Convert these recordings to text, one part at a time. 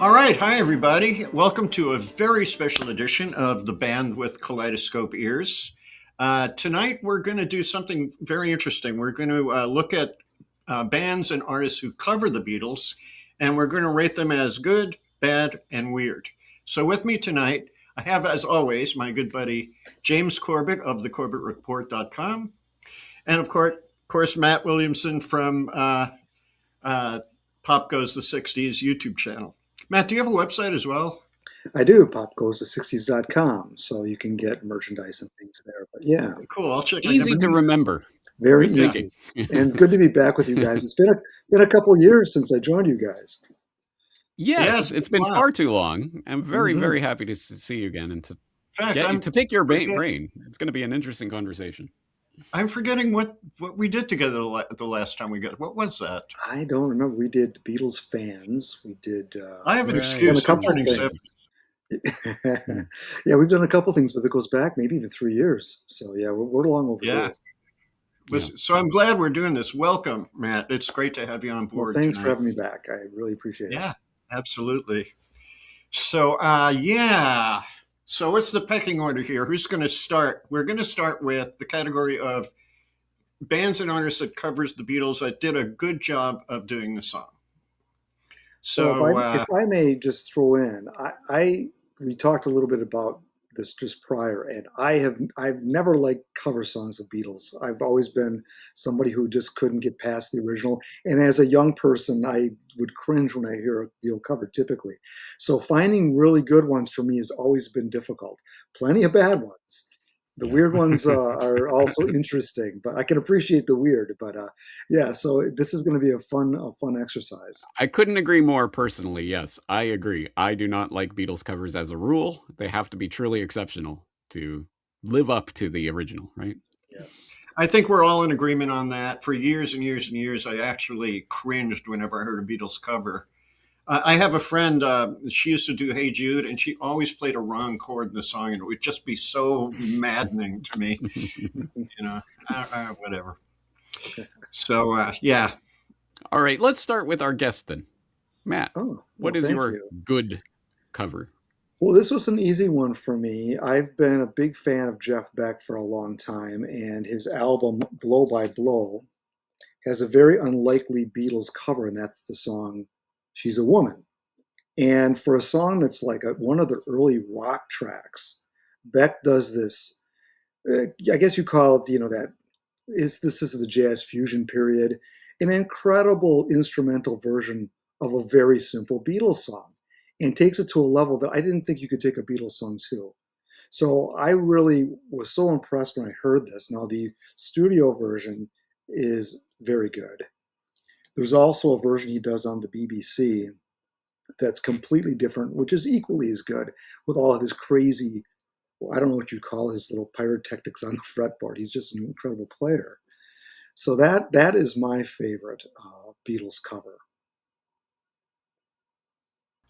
All right. Hi, everybody. Welcome to a very special edition of the Band with Kaleidoscope Ears. Tonight, we're going to do something very interesting. We're going to look at bands and artists who cover the Beatles, and we're going to rate them as good, bad, and weird. So, with me tonight, I have, as always, my good buddy James Corbett of thecorbettreport.com, and of course, Matt Williamson from Pop Goes the 60s YouTube channel. Matt, do you have a website as well? I do, popgoes60s.com, so you can get merchandise and things there. But yeah, Cool. I'll check. Easy to remember. very Good easy. thinking. And good to be back with you guys. It's been a couple of years since I joined you guys. Yes, it's been wow. far too long. I'm very, Mhm. very happy to see you again and to In fact, get you I'm to pick your forget- brain. It's going to be an interesting conversation. I'm forgetting what we did together the last time we got. What was that? I don't remember. We did Beatles fans. We did. I have an Right. excuse. Done a I'm couple of 37. Yeah, we've done a couple things, but it goes back maybe even 3 years. So yeah, we're long overdue. Yeah. So I'm glad we're doing this. Welcome, Matt. It's great to have you on Well, board. thanks for tonight. having me back. I really appreciate it. Yeah, absolutely. So, yeah. So, what's the pecking order here? Who's going to start? We're going to start with the category of bands and artists that covers the Beatles that did a good job of doing the song. So So, if I may just throw in, we talked a little bit about this just prior, and I've never liked cover songs of Beatles. I've always been somebody who just couldn't get past the original. And as a young person, I would cringe when I hear a Beatle cover typically. So finding really good ones for me has always been difficult. Plenty of bad ones. The Yeah. weird ones are also interesting, but I can appreciate the weird. But yeah, so this is going to be a fun exercise. I couldn't agree more personally. Yes, I agree. I do not like Beatles covers as a rule. They have to be truly exceptional to live up to the original, right? Yes. I think we're all in agreement on that. For years and years and years, I actually cringed whenever I heard a Beatles cover. I have a friend, she used to do Hey Jude, and she always played a wrong chord in the song, and it would just be so maddening to me, whatever. So, yeah. All right, let's start with our guest then. Matt, Oh, what well, is thank your you. good cover? Well, this was an easy one for me. I've been a big fan of Jeff Beck for a long time, and his album Blow by Blow has a very unlikely Beatles cover, and that's the song She's a Woman. And for a song that's like one of the early rock tracks, Beck does this, I guess you call it, this is the jazz fusion period, an incredible instrumental version of a very simple Beatles song, and takes it to a level that I didn't think you could take a Beatles song to. So I really was so impressed when I heard this. Now, the studio version is very good. There's also a version he does on the BBC that's completely different, which is equally as good, with all of his crazy, well, I don't know what you'd call his little pyrotechnics on the fretboard. He's just an incredible player. So that is my favorite Beatles cover.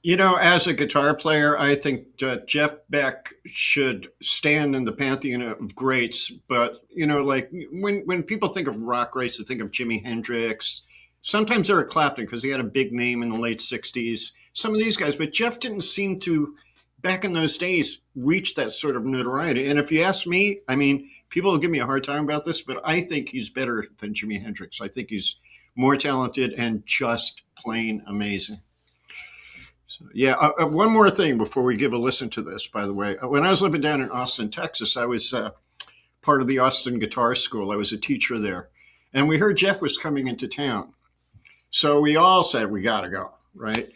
As a guitar player, I think Jeff Beck should stand in the pantheon of greats. But, like when people think of rock greats, they think of Jimi Hendrix. Sometimes Eric Clapton, because he had a big name in the late 60s. Some of these guys, but Jeff didn't seem to, back in those days, reach that sort of notoriety. And if you ask me, I mean, people will give me a hard time about this, but I think he's better than Jimi Hendrix. I think he's more talented and just plain amazing. So, yeah, one more thing before we give a listen to this, by the way. When I was living down in Austin, Texas, I was part of the Austin Guitar School. I was a teacher there. And we heard Jeff was coming into town. So we all said, we got to go, right?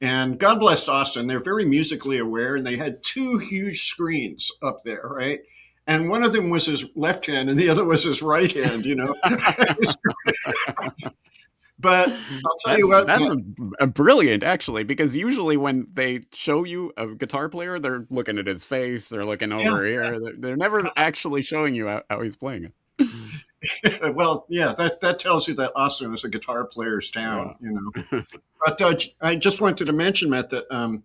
And God bless Austin. They're very musically aware, and they had two huge screens up there, right? And one of them was his left hand, and the other was his right hand, But I'll tell you what. That's a brilliant, actually, because usually when they show you a guitar player, they're looking at his face, they're looking over here. They're never actually showing you how he's playing it. Well, yeah, that tells you that Austin is a guitar player's town, But I just wanted to mention, Matt, that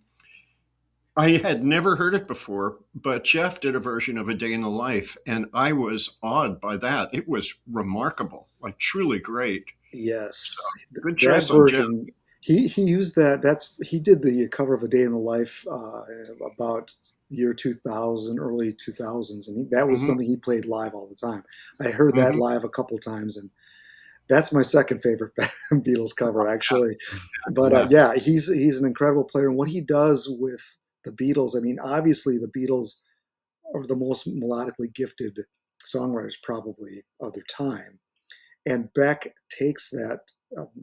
I had never heard it before, but Jeff did a version of A Day in the Life, and I was awed by that. It was remarkable, like truly great. Yes, Good that choice on Jeff. version He used that. He did the cover of A Day in the Life about year 2000, early 2000s, and that was Hmm. something he played live all the time. I heard that Hmm. live a couple times, and that's my second favorite Beatles cover, actually. But Yeah. yeah, he's an incredible player, and what he does with the Beatles. I mean, obviously, the Beatles are the most melodically gifted songwriters probably of their time, and Beck takes that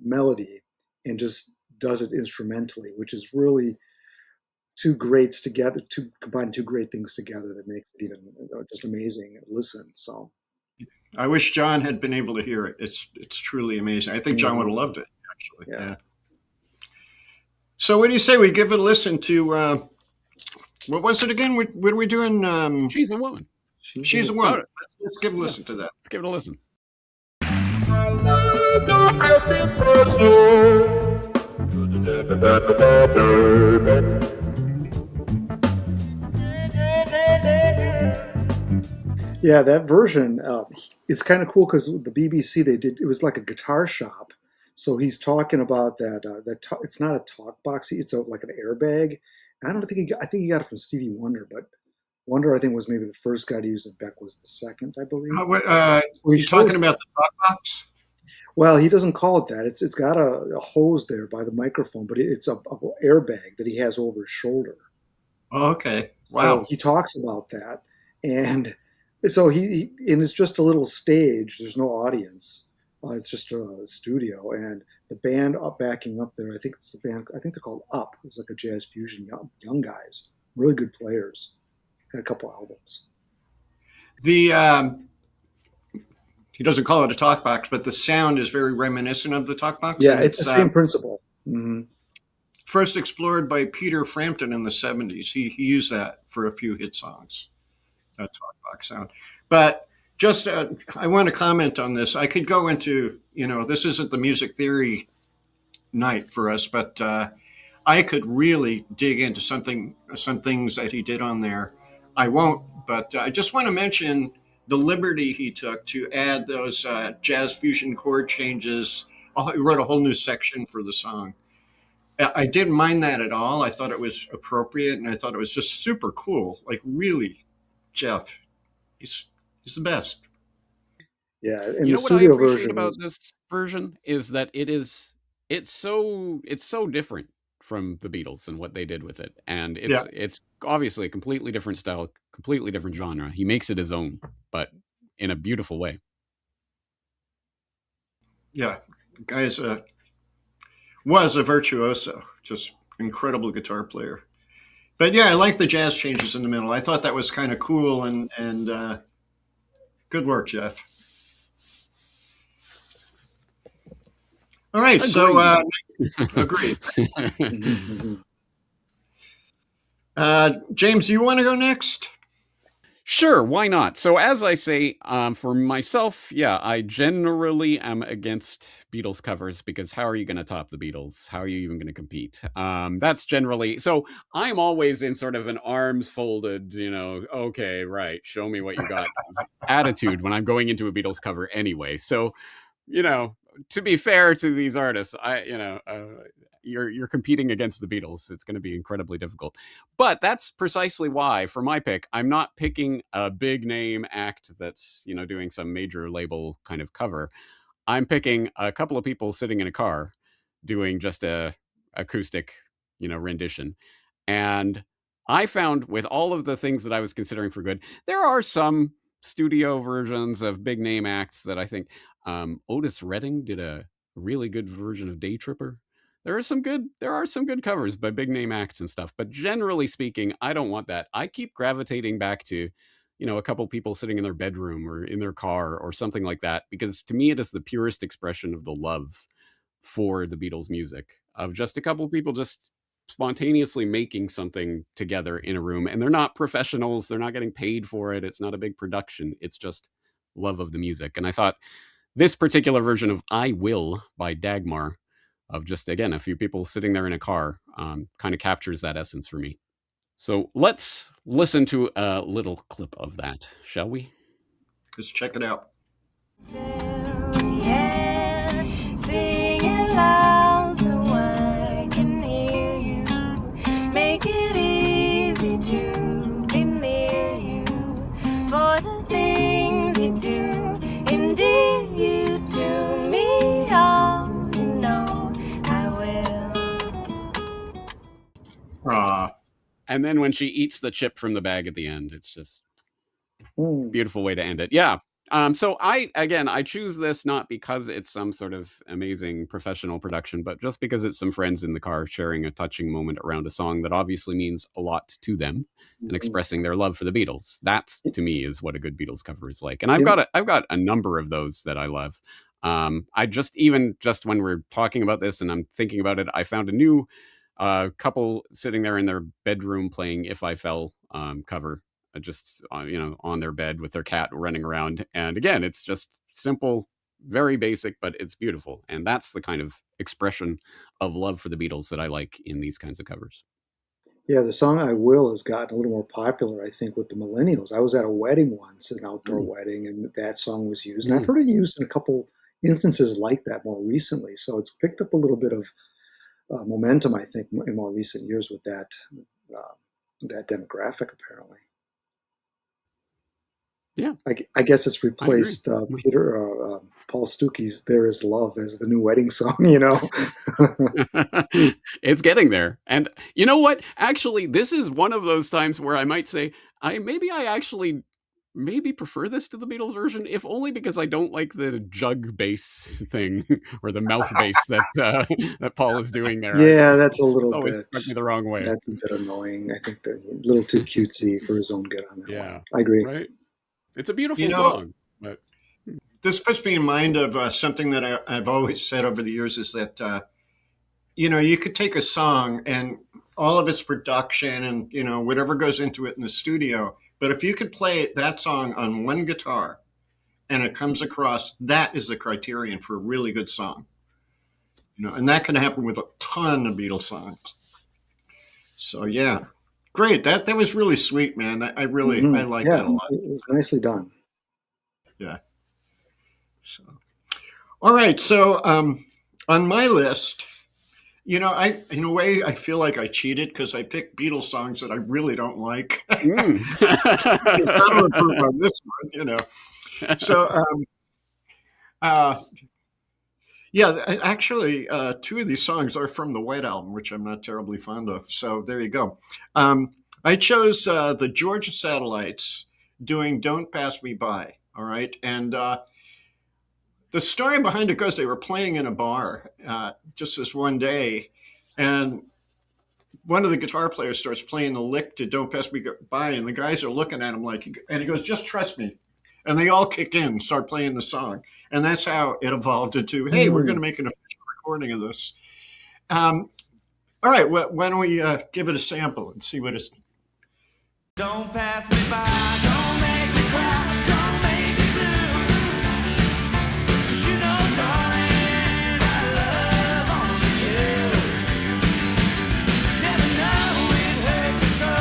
melody and just does it instrumentally, which is really two greats together, to combine two great things together that makes it even just amazing listen. So, I wish John had been able to hear it. It's truly amazing. I think John would have mhm, loved it, actually. yeah, Yeah. So what do you say we give it a listen to? What was it again? What are we doing? She's a woman. she's a She's a woman. Oh, woman. Let's give a yeah. listen to that. Let's give it a listen. Yeah, that version it's kind of cool because the BBC they did it was like a guitar shop. So he's talking about it's not a talk box, it's like an airbag. And I don't think I think he got it from Stevie Wonder, but Wonder I think was maybe the first guy to use it. Beck was the second, I believe. So he You talking shows about the talk box? well, he doesn't call it that. It's got a hose there by the microphone, but it's a airbag that he has over his shoulder. Oh, okay. So Wow. he talks about that, and so and it's just a little stage. There's no audience. It's just a studio, and the band up backing up there. I think it's the band. I think they're called Up. It's like a jazz fusion, young guys, really good players. Had a couple albums. The he doesn't call it a talk box, but the sound is very reminiscent of the talk box, Yeah, and it's the it's same principle. first explored by Peter Frampton in the '70s. He used that for a few hit songs. That talk box sound, but just I want to comment on this. I could go into this isn't the music theory night for us, but I could really dig into some things that he did on there. I won't, but I just want to mention the liberty he took to add those jazz fusion chord changes. He wrote a whole new section for the song. I didn't mind that at all. I thought it was appropriate, and I thought it was just super cool. Like really, Jeff, he's he's the best. Yeah, and You the know what I studio appreciate version about is this version is that it's so different from the Beatles and what they did with it, and Yeah, it's obviously a completely different style, completely different genre. He makes it his own, but in a beautiful way. yeah. Guys was a virtuoso, just incredible guitar player. But yeah, I like the jazz changes in the middle. I thought that was kind of cool and good work, Jeff. All right, so Agreed. agreed. Mhm. James, do you want to go next? Sure, why not? So, as I say, for myself, yeah, I generally am against Beatles covers because how are you going to top the Beatles? How are you even going to compete? That's generally so. I'm always in sort of an arms folded, okay, right, show me what you got attitude when I'm going into a Beatles cover anyway. So, you know, to be fair to these artists, you're competing against the Beatles. It's going to be incredibly difficult. But that's precisely why, for my pick, I'm not picking a big name act that's doing some major label kind of cover. I'm picking a couple of people sitting in a car doing just a acoustic, rendition. And I found with all of the things that I was considering for good, there are some studio versions of big name acts that I think Otis Redding did a really good version of Day Tripper. There are some good covers by big name acts and stuff, but generally speaking, I don't want that. I keep gravitating back to, a couple people sitting in their bedroom or in their car or something like that, because to me it is the purest expression of the love for the Beatles music, of just a couple of people just spontaneously making something together in a room, and they're not professionals, they're not getting paid for it, it's not a big production, it's just love of the music. And I thought this particular version of I Will by Dagmar, of just again a few people sitting there in a car, kind of captures that essence for me. So let's listen to a little clip of that, shall we? Let's check it out. Yeah, singing loud so wide. And then when she eats the chip from the bag at the end, it's just Mm. beautiful way to end it. Yeah. So I choose this not because it's some sort of amazing professional production, but just because it's some friends in the car sharing a touching moment around a song that obviously means a lot to them and Mhm. expressing their love for the Beatles. That's to me is what a good Beatles cover is like. And You I've got a number of those that I love. I just when we're talking about this and I'm thinking about it, I found a new couple sitting there in their bedroom playing "If I Fell" cover, just on their bed with their cat running around. And again, it's just simple, very basic, but it's beautiful. And that's the kind of expression of love for the Beatles that I like in these kinds of covers. Yeah, the song "I Will" has gotten a little more popular, I think, with the millennials. I was at a wedding once, an outdoor Mm, wedding, and that song was used. And I've mm. heard it used in a couple instances like that more recently. So it's picked up a little bit of momentum, I think, in more recent years with uh, that demographic, apparently. Yeah, I guess it's I agree. replaced Paul Stuckey's "There Is Love" as the new wedding song, you know? It's getting there. And you know what? Actually, this is one of those times where I might say, I actually maybe prefer this to the Beatles version, if only because I don't like the jug bass thing or the mouth bass that that Paul is doing there. Yeah, that's a It's little always bit struck me the wrong way. that's a bit annoying. I think they're a little too cutesy for his own good on that one. Yeah, I agree. right. It's a You beautiful know, song, but this puts me in mind of something that I've always said over the years is that you could take a song and all of its production and whatever goes into it in the studio, but if you could play that song on one guitar and it comes across, that is the criterion for a really good song. And that can happen with a ton of Beatles songs. So yeah, great. That was really sweet, man. I really I like that Yeah, a lot. it was nicely done. Yeah. So all right. So on my list, I in a way I feel like I cheated because I picked Beatles songs that I really don't like. mm. It's got to improve on this one. So uh, yeah, actually, two of these songs are from the White Album, which I'm not terribly fond of. So there you go. I chose the Georgia Satellites doing "Don't Pass Me By." All right, and the story behind it goes they were playing in a bar just this one day, and one of the guitar players starts playing the lick to "Don't Pass Me By," and the guys are looking at him like, and he goes, "Just trust me," and they all kick in and start playing the song, and that's how it evolved into, "Hey, we're going to Mm. make an official recording of this." Um, all right, why don't we give it a sample and see what it's. Don't pass me by, don't make me cry, don't make me blue. 'Cause you know, darling, I love only you. Never know it hurt me so,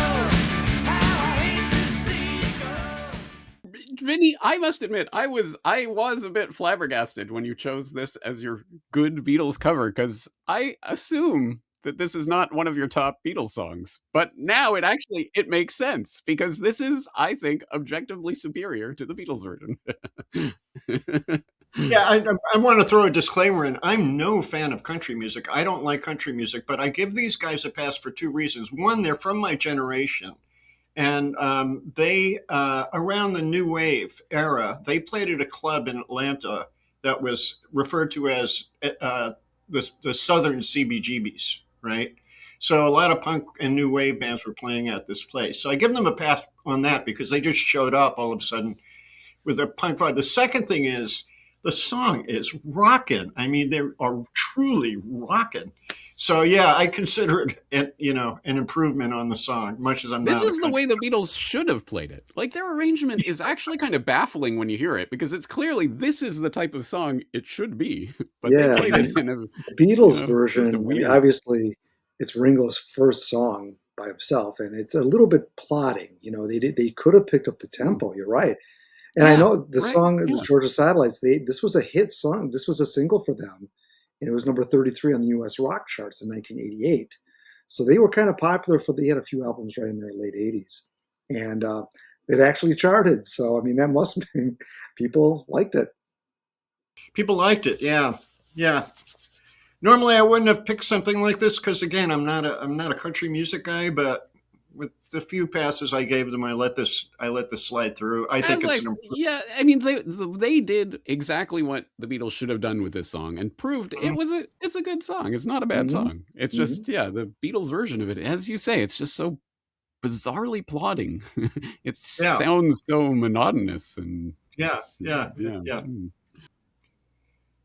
how I hate to see you go. Vinny, I must admit, I was a bit flabbergasted when you chose this as your good Beatles cover because I assume that this is not one of your top Beatles songs. But now it makes sense because this is, I think, objectively superior to the Beatles version. Yeah, I want to throw a disclaimer in. I'm no fan of country music. I don't like country music, but I give these guys a pass for two reasons. One, they're from my generation. And they, around the New Wave era, they played at a club in Atlanta that was referred to as the Southern CBGBs, right? So a lot of punk and New Wave bands were playing at this place. So I give them a pass on that because they just showed up all of a sudden with a punk vibe. The second thing is the song is rocking. I mean, they are truly rocking. So yeah, I consider it, an improvement on the song, much as I'm This not a is the country. way the Beatles should have played it. Like their arrangement is actually kind of baffling when you hear it because it's clearly this is the type of song it should be, but they Yeah, played it in a the Beatles just a version, I mean, weird. obviously, it's Ringo's first song by himself, and it's a little bit plodding. They could have picked up the Mm. tempo. You're right, and I Yeah, know the right. song, the Yeah. Georgia Satellites. This was a hit song. This was a single for them, and it was number 33 on the U.S. rock charts in 1988. So they were kind of popular for. They had a few albums right in their late 80s, and it actually charted. So I mean, that must mean people liked it. People liked it. Yeah, yeah. Normally, I wouldn't have picked something like this because, again, I'm not a country music guy. But with the few passes I gave them, I let this slide through. I think it's an yeah, I mean they did exactly what the Beatles should have done with this song and proved it's a good song. It's not a bad Mhm. song. It's Mhm. just the Beatles version of it, as you say, it's just so bizarrely plodding. It yeah, sounds so monotonous and yeah, it's yeah, yeah. yeah.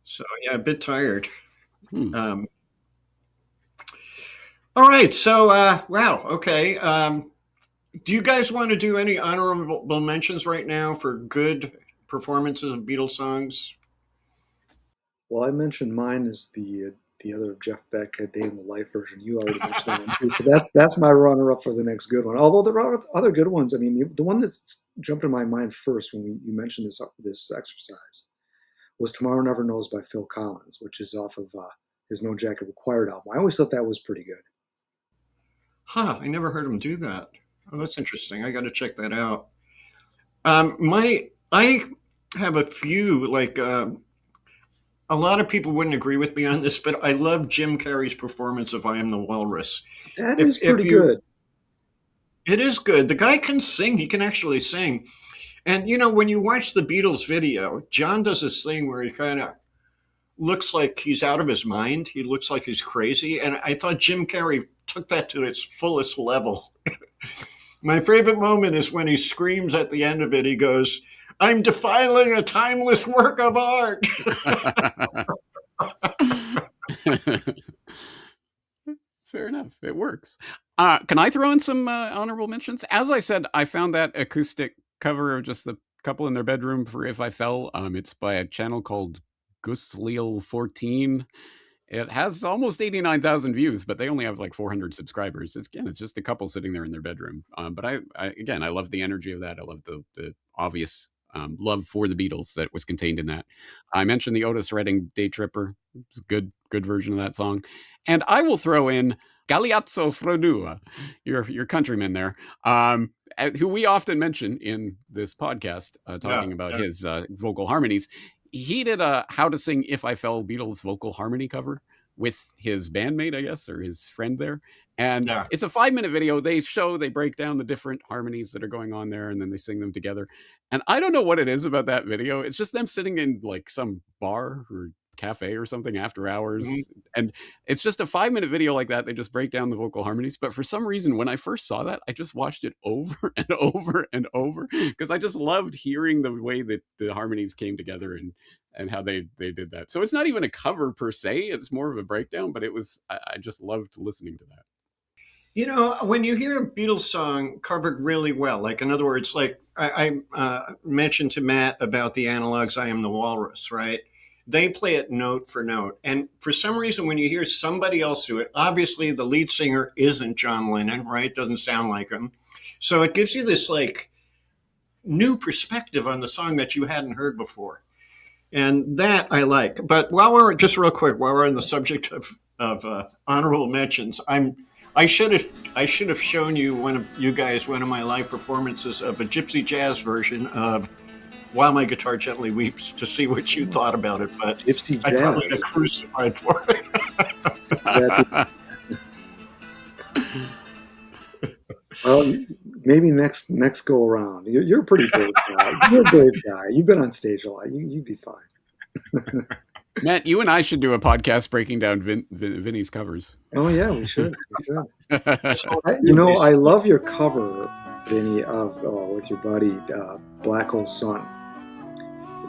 So yeah, a bit tired. Hmm. All right, so wow, okay. Do you guys want to do any honorable mentions right now for good performances of Beatles songs? Well, I mentioned mine is the other Jeff Beck Day in the Life version. You already mentioned that one too, so that's my runner-up for the next good one. Although there are other good ones. I mean, the one that's jumped in my mind first when you mentioned this exercise was "Tomorrow Never Knows" by Phil Collins, which is off of his No Jacket Required album. I always thought that was pretty good. Huh, I never heard him do that. Oh, that's interesting. I got to check that out. I have a few like a lot of people wouldn't agree with me on this, but I love Jim Carrey's performance of "I Am the Walrus." That is If pretty you, good. it is good. The guy can sing. He can actually sing. And you know, when you watch the Beatles video, John does this thing where he kind of looks like he's out of his mind. He looks like he's crazy. And I thought Jim Carrey took that to its fullest level. My favorite moment is when he screams at the end of it. He goes, "I'm defiling a timeless work of art." Fair enough. It works. Can I throw in some honorable mentions? As I said, I found that acoustic cover of just the couple in their bedroom for "If I Fell." It's by a channel called Gusleal 14. It has almost 89,000 views, but they only have like 400 subscribers. It's just a couple sitting there in their bedroom. But I love the energy of that. I love the obvious love for the Beatles that was contained in that. I mentioned the Otis Redding "Day Tripper." It's a good version of that song. And I will throw in Galeazzo Frodua, your countryman there, who we often mention in this podcast, Yeah, talking about yeah, his vocal harmonies. He did a "How to Sing If I Fell" Beatles vocal harmony cover with his bandmate, I guess, or his friend there. And yeah. it's a 5-minute video. They break down the different harmonies that are going on there, and then they sing them together. And I don't know what it is about that video. It's just them sitting in like some bar or cafe or something after Mhm. hours. And it's just a 5-minute video like that. They just break down the vocal harmonies. But for some reason, when I first saw that, I just watched it over and over and over because I just loved hearing the way that the harmonies came together and how they did that. So it's not even a cover per se. It's more of a breakdown, but I just loved listening to that. You know, when you hear a Beatles song covered really well, like in other words, like I mentioned to Matt about the analogs, "I Am the Walrus," right? They play it note for note. And for some reason, when you hear somebody else do it, obviously the lead singer isn't John Lennon, right? Doesn't sound like him. So it gives you this like new perspective on the song that you hadn't heard before. And that I like. But while we're just real quick, while we're on the subject of honorable mentions, I should have shown you one of my live performances of a gypsy jazz version of "While My Guitar Gently Weeps" to see what you thought about it. But Gypsy I probably got Jazz. crucified for it. That, well, maybe next go around. You're a pretty brave guy. You're a brave guy. You've been on stage a lot. You'd be fine. Matt, you and I should do a podcast breaking down Vinny's covers. Oh yeah, we should. We should. So, I love your cover, Vinny, of with your buddy Black Hole Sun,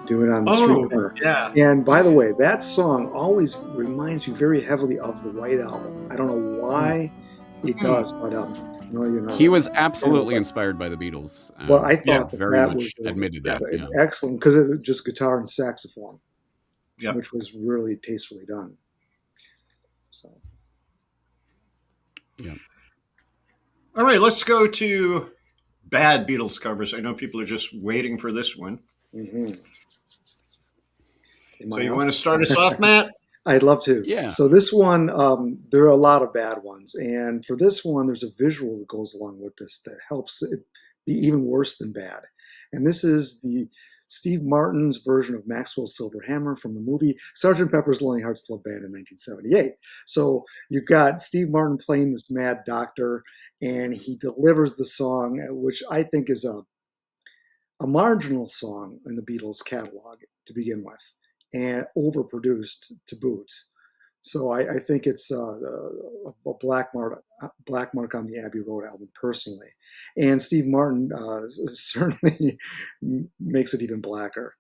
doing it on the street corner. yeah. And by the way, that song always reminds me very heavily of the White Album. I don't know why it does, but he was absolutely inspired by the Beatles. Well, I thought very that much was admitted that. Yeah. excellent because it was just guitar and saxophone, Yeah. which was really tastefully done. So, Yeah. All right, let's go to bad Beatles covers. I know people are just waiting for this one. mhm. Am So I you up? want to start us off, Matt? I'd love to. Yeah. So this one, there are a lot of bad ones, and for this one, there's a visual that goes along with this that helps it be even worse than bad. And this is the Steve Martin's version of Maxwell's Silver Hammer from the movie Sgt. Pepper's Lonely Hearts Club Band in 1978. So you've got Steve Martin playing this mad doctor, and he delivers the song, which I think is a marginal song in the Beatles catalog to begin with, and overproduced to boot. So I think it's a black mark on the Abbey Road album, personally. And Steve Martin certainly makes it even blacker.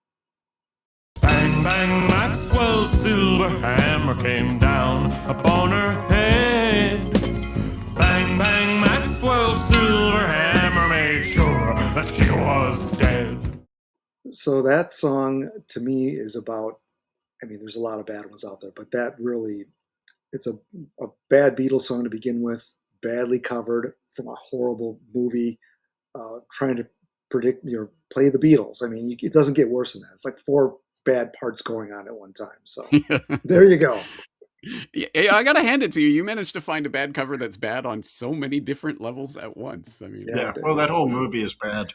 Bang, bang, Maxwell's silver hammer came down upon her head. Bang, bang, Maxwell's silver hammer made sure that she was dead. So that song, to me, is about, I mean, there's a lot of bad ones out there, but that really, it's a bad Beatles song to begin with, badly covered from a horrible movie, trying to play the Beatles. I mean, it doesn't get worse than that. It's like 4 bad parts going on at one time. So there you go. Yeah, I gotta hand it to you. You managed to find a bad cover that's bad on so many different levels at once. I mean, Yeah, well, that whole movie is bad.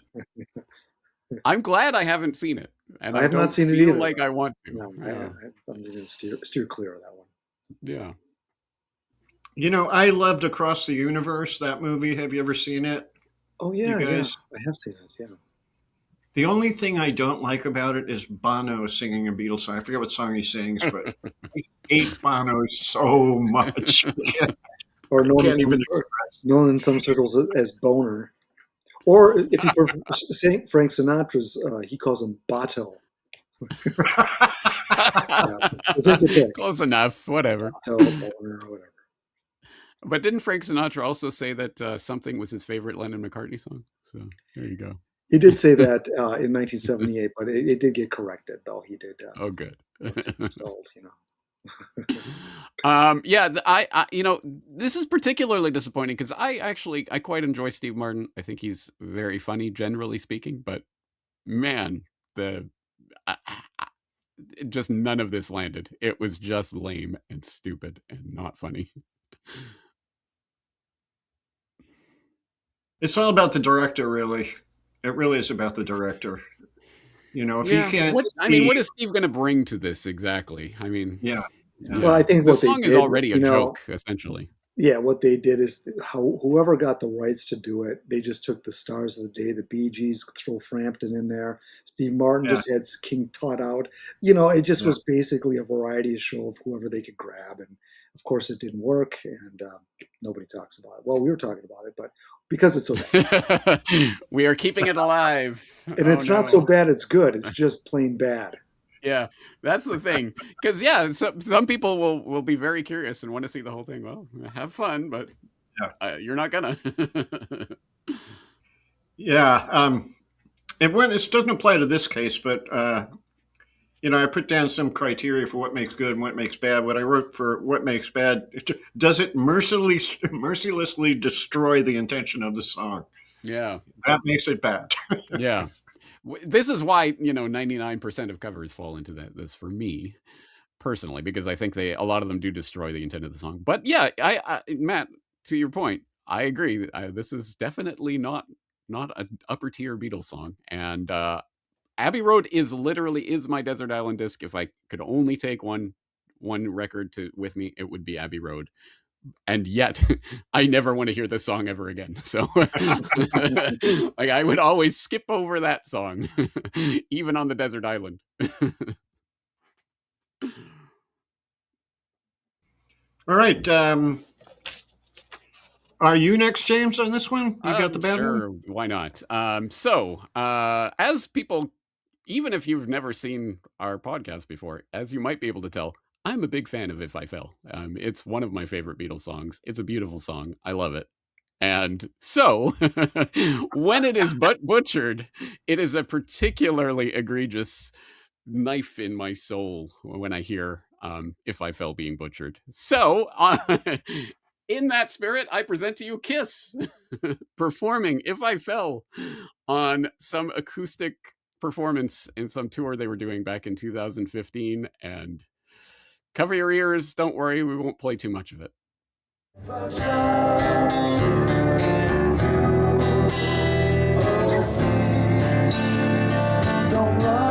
I'm glad I haven't seen it, and I have not seen it feel either. like I want to. No, Yeah. I'm going to steer clear of that one. Yeah. You know, I loved Across the Universe, that movie. Have you ever seen it? Oh, yeah, You guys? I have seen it, yeah. The only thing I don't like about it is Bono singing a Beatles song. I forget what song he sings, but I hate Bono so much. Or known in some circles as Boner. Or if you prefer Frank Sinatra's, he calls him Bato. We'll take the pick. Close enough. Whatever. Bato, Boner, or whatever. But didn't Frank Sinatra also say that Something was his favorite Lennon McCartney song? So there you go. He did say that in 1978, but it did get corrected, though. He did. Oh, good. Installed, you know. Yeah, I this is particularly disappointing because I quite enjoy Steve Martin. I think he's very funny, generally speaking. But man, just none of this landed. It was just lame and stupid and not funny. It's all about the director, really. It really is about the director. You know, if he can't. What is Steve going to bring to this exactly? I mean, Yeah. Well, I think the what they song is did, already a joke, essentially. Yeah, what they did is whoever got the rights to do it, they just took the stars of the day, the Bee Gees, throw Frampton in there. Steve Martin just had King Tut out. You know, it just was basically a variety show of whoever they could grab. And of course, it didn't work, and nobody talks about it. Well, we were talking about it, but because it's so bad. We are keeping it alive. And it's not so bad, it's good. It's just plain bad. Yeah, that's the thing. Because, some people will be very curious and want to see the whole thing. Well, have fun, but you're not gonna. It doesn't apply to this case, but I put down some criteria for what makes good and what makes bad. What I wrote for what makes bad: does it mercilessly destroy the intention of the song? Yeah, that makes it bad. Yeah. This is why 99% of covers fall into this for me personally, because I think a lot of them do destroy the intent of the song. But yeah, I Matt, to your point, I agree. This is definitely not an upper tier Beatles song, and Abbey Road is my desert island disc. If I could only take one record with me, it would be Abbey Road. And yet, I never want to hear this song ever again. So, I would always skip over that song, even on the desert island. All right. Are you next, James, on this one? You got the bad one? Sure, why not? As people, even if you've never seen our podcast before, as you might be able to tell, I'm a big fan of If I Fell. It's one of my favorite Beatles songs. It's a beautiful song. I love it. And so, when it is butchered, it is a particularly egregious knife in my soul when I hear If I Fell being butchered. So, in that spirit, I present to you Kiss performing If I Fell on some acoustic performance in some tour they were doing back in 2015. And cover your ears. Don't worry. We won't play too much of it. Don't run.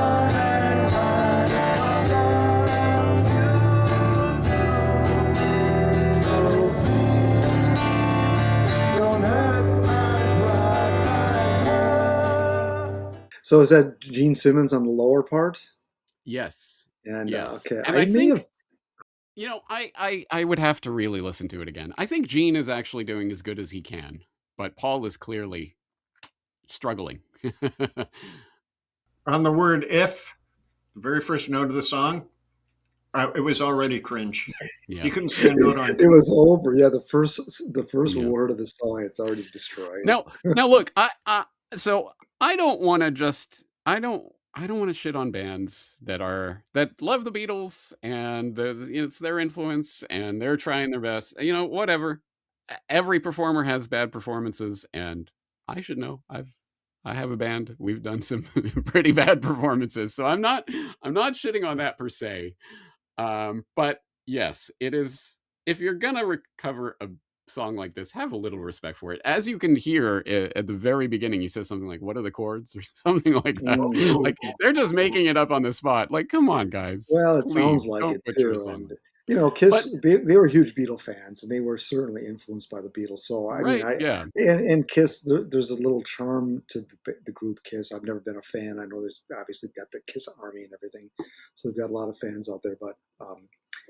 So is that Gene Simmons on the lower part? Yes. And Yes. okay, And I I may think, have. I would have to really listen to it again. I think Gene is actually doing as good as he can, but Paul is clearly struggling. On the word if, the very first note of the song, it was already cringe. Yeah. You couldn't see a note on It was over. Yeah, the first Yeah. word of the song, it's already destroyed. Now look, so I don't want to just I don't want to shit on bands that love the Beatles and it's their influence and they're trying their best. Whatever. Every performer has bad performances, and I should know. I have a band. We've done some pretty bad performances, so I'm not shitting on that per se. But yes, it is. If you're gonna recover a song like this, have a little respect for it. As you can hear at the very beginning, he says something like, "What are the chords?" or something like that. Mm. Like they're just making it up on the spot. Like, come on, guys. Well, it Please, sounds like don't it butcher a too. song. And Kiss, But they were huge Beatle fans, and they were certainly influenced by the Beatles. So I mean, right, yeah. and Kiss, there's a little charm to the group Kiss. I've never been a fan. I know there's obviously got the Kiss Army and everything, so they've got a lot of fans out there. But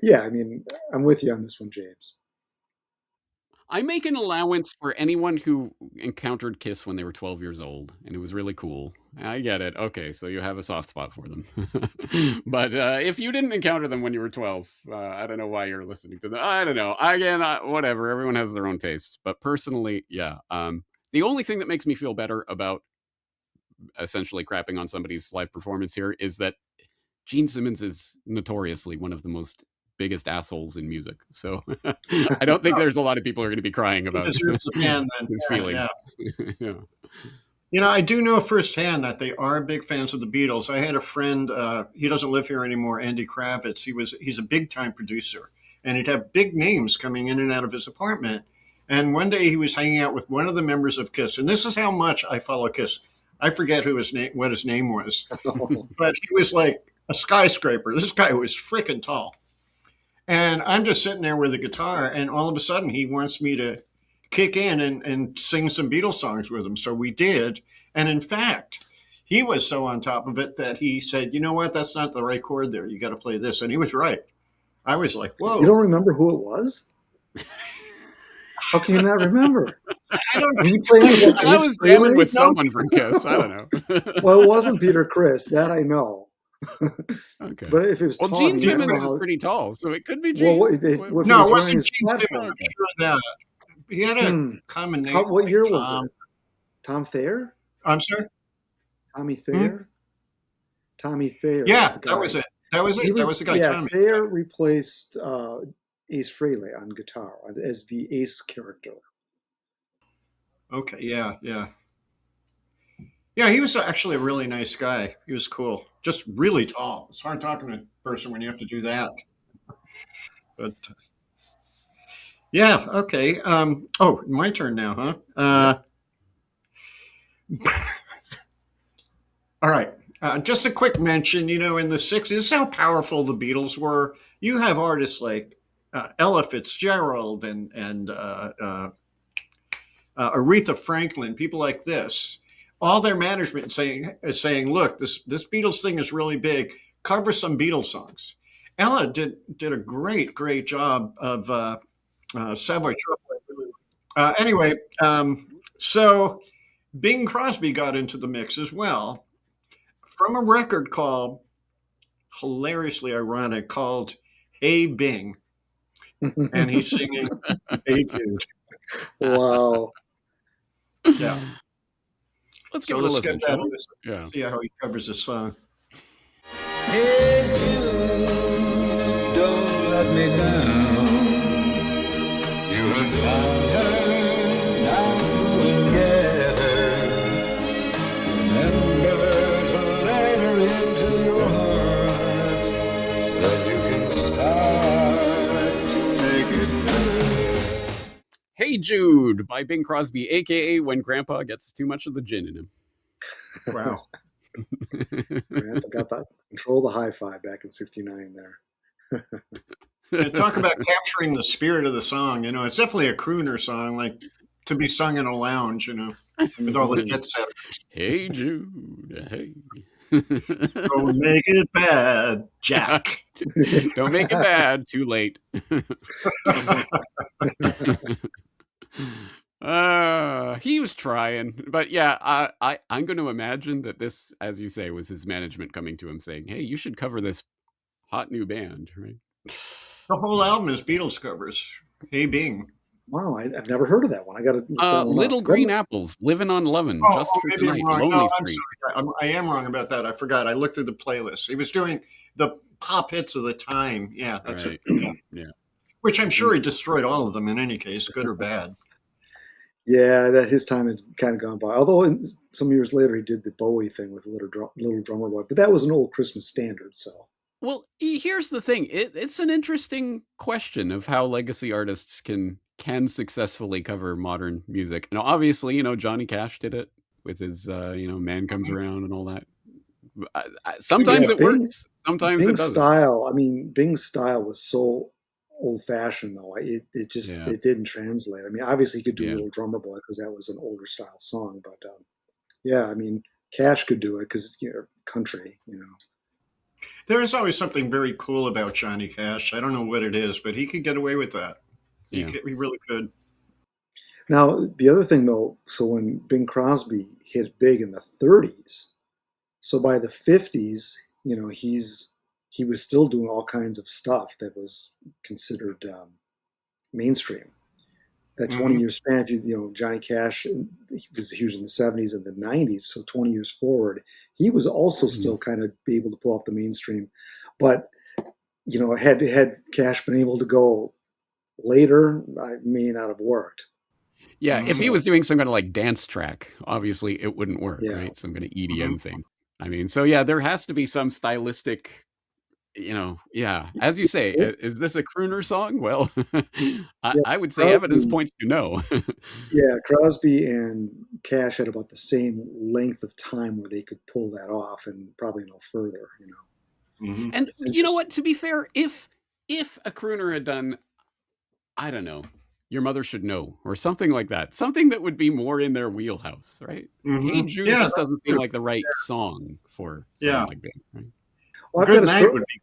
yeah, I mean, I'm with you on this one, James. I make an allowance for anyone who encountered Kiss when they were 12 years old, and it was really cool. I get it. Okay, so you have a soft spot for them. But if you didn't encounter them when you were 12, I don't know why you're listening to them. I don't know. Again, whatever. Everyone has their own taste. But personally, yeah. The only thing that makes me feel better about essentially crapping on somebody's live performance here is that Gene Simmons is notoriously one of the biggest assholes in music. So I don't think there's a lot of people who are going to be crying about his feelings. Yeah. Yeah. I do know firsthand that they are big fans of the Beatles. I had a friend, he doesn't live here anymore, Andy Kravitz. He's a big time producer, and he'd have big names coming in and out of his apartment. And one day he was hanging out with one of the members of Kiss, and this is how much I follow Kiss. I forget what his name was, but he was like a skyscraper. This guy was freaking tall. And I'm just sitting there with a guitar, and all of a sudden he wants me to kick in and sing some Beatles songs with him. So we did. And in fact, he was so on top of it that he said, you know what, that's not the right chord there. You got to play this. And he was right. I was like, whoa. You don't remember who it was? How can you not remember? I don't know. I was jamming with someone from Kiss. I don't know. Well, it wasn't Peter Criss. That I know. Okay. But if it was Gene Simmons is pretty tall, so it could be Gene. No, it wasn't Gene Simmons. I'm sure of that. He had a common name. What year was it? Tom Thayer? I'm sorry? Tommy Thayer? Tommy Thayer. Yeah, that was it. That was it. That was the guy, yeah, Tommy. Thayer replaced Ace Frehley on guitar as the Ace character. Okay, yeah. Yeah, he was actually a really nice guy. He was cool. Just really tall. It's hard talking to a person when you have to do that. But yeah, okay. My turn now, huh? All right. Just a quick mention, in the 60s, this is how powerful the Beatles were. You have artists like Ella Fitzgerald and Aretha Franklin, people like this. All their management is saying, look, this Beatles thing is really big. Cover some Beatles songs. Ella did a great job of Savoy. Anyway, so Bing Crosby got into the mix as well from a record called, hilariously ironic, called Hey Bing. And he's singing Hey Jude. Wow. Yeah. Let's give it a listen. Yeah. See how he covers the song. Hey Jude, don't let me down. You have found her, now go and get her. Remember to let her into your heart, then you can start to make it better. Hey Jude by Bing Crosby, aka When Grandpa Gets Too Much of the Gin in Him. Wow. Grandpa got that control the hi-fi back in '69 there. Talk about capturing the spirit of the song. It's definitely a crooner song, like to be sung in a lounge. with all the jet set. Hey Jude, hey. Don't make it bad, Jack. Don't make it bad. Too late. He was trying, but yeah, I'm going to imagine that this, as you say, was his management coming to him saying, "Hey, you should cover this hot new band, right?" The whole album is Beatles covers. Hey Bing. Wow, I've never heard of that one. I got to Little Green Apples, Living on Lovin', Just for maybe I'm Tonight, wrong. Lonely No, I'm Street. sorry. I am wrong about that. I forgot. I looked at the playlist. He was doing the pop hits of the time. Yeah, that's Right. it. Yeah. Yeah. Which I'm sure he destroyed all of them in any case, good or bad. Yeah, that his time had kind of gone by. Although some years later he did the Bowie thing with Little Drummer Boy, but that was an old Christmas standard. So Well, here's the thing. It's an interesting question of how legacy artists can successfully cover modern music. And obviously, Johnny Cash did it with his, Man Comes Around and all that. Sometimes Yeah, it works. Sometimes it Bing's doesn't. style. I mean, Bing's style was so old fashioned though. It just Yeah. it didn't translate. I mean, obviously he could do Yeah. Little Drummer Boy because that was an older style song, but yeah, I mean, Cash could do it because it's country. There is always something very cool about Johnny Cash. I don't know what it is, but he could get away with that. Yeah. He really could. Now the other thing though, so when Bing Crosby hit big in the 30s, so by the 50s, he was still doing all kinds of stuff that was considered mainstream. That 20-year span, if Johnny Cash, he was huge in the 70s and the 90s, so 20 years forward, he was also still kind of be able to pull off the mainstream. But, had Cash been able to go later, I may not have worked. Yeah, if he was doing some kind of like dance track, obviously it wouldn't work, Yeah. right? Some kind of EDM thing. I mean, so yeah, there has to be some stylistic, as you say, is this a crooner song? Well, I would say evidence points to no. Yeah, Crosby and Cash had about the same length of time where they could pull that off, and probably no further. And you know what? To be fair, if a crooner had done, I don't know, Your Mother Should Know, or something like that, something that would be more in their wheelhouse, right? Hey Jude just doesn't seem like the right song for something like that. Right? Well, Good Night would be.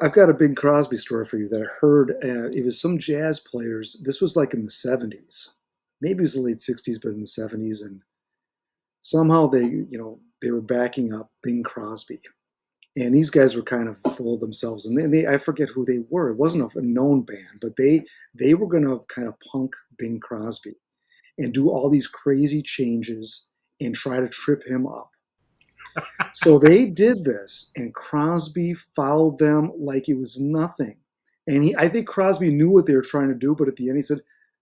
I've got a Bing Crosby story for you that I heard. It was some jazz players. This was like in the 70s. Maybe it was the late 60s, but in the 70s. And somehow they were backing up Bing Crosby. And these guys were kind of full of themselves. And I forget who they were. It wasn't a known band, but they were going to kind of punk Bing Crosby and do all these crazy changes and try to trip him up. So they did this, and Crosby followed them like it was nothing. And I think Crosby knew what they were trying to do, but at the end he said,